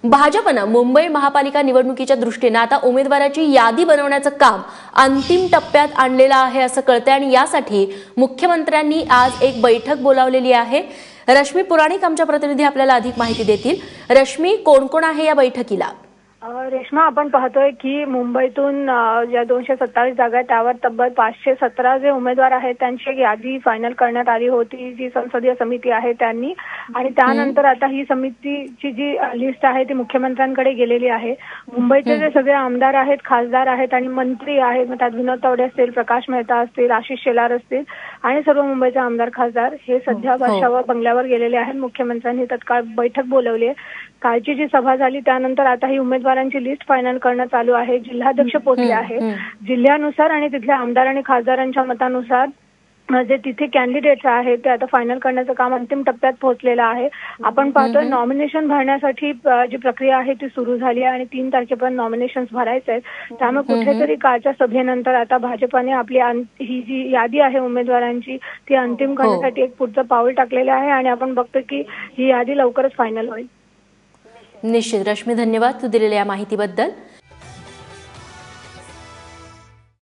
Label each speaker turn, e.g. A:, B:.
A: भाजपनं मुंबई महापालिका निवडणुकीच्या दृष्टीने आता उमेदवाराची यादी बनवण्याचं काम अंतिम टप्प्यात आणलेलं आहे असं कळतंय आणि यासाठी मुख्यमंत्र्यांनी आज एक बैठक बोलावलेली आहे। रश्मी पुराणिक आमच्या प्रतिनिधी आपल्याला अधिक माहिती देतील। रश्मी, कोण कोण आहे या बैठकीला?
B: रेश्मा, आपण पाहतोय की मुंबईतून ज्या 227 जागा आहेत त्यावर तब्बल 517 जे उमेदवार आहेत त्यांची एक यादी फायनल करण्यात आली होती, जी संसदीय समिती आहे त्यांनी। आणि त्यानंतर आता ही समितीची जी लिस्ट आहे ती मुख्यमंत्र्यांकडे गेलेली आहे। मुंबईचे जे सगळे आमदार आहेत, खासदार आहेत आणि मंत्री आहेत, मग त्यात विनोद तावडे असतील, प्रकाश मेहता असतील, आशिष शेलार असतील आणि सर्व मुंबईचे आमदार खासदार हे सध्या वर्षावर बंगल्यावर गेलेले आहेत। मुख्यमंत्र्यांनी तत्काळ बैठक बोलावली आहे। कालची जी सभा झाली त्यानंतर आता ही उमेदवारांची लिस्ट फायनल करणं चालू आहे। जिल्हाध्यक्ष पोहोचले आहेत। जिल्ह्यानुसार आणि तिथल्या आमदार आणि खासदारांच्या मतानुसार जे तिथे कॅन्डिडेट्स आहेत ते आता फायनल करण्याचं काम अंतिम टप्प्यात पोहोचलेलं आहे। आपण पाहतोय नॉमिनेशन भरण्यासाठी जी प्रक्रिया आहे ती सुरू झाली आहे आणि 3 तारखेपर्यंत नॉमिनेशन्स भरायचे आहेत। त्यामुळे कुठेतरी कालच्या सभेनंतर आता भाजपने आपली ही जी यादी आहे उमेदवारांची ती अंतिम करण्यासाठी एक पुढचं पाऊल टाकलेलं आहे आणि आपण बघतो की ही यादी लवकरच फायनल होईल।
A: निश्चित रश्मी, धन्यवाद तू दिलेल्या माहितीबद्दल।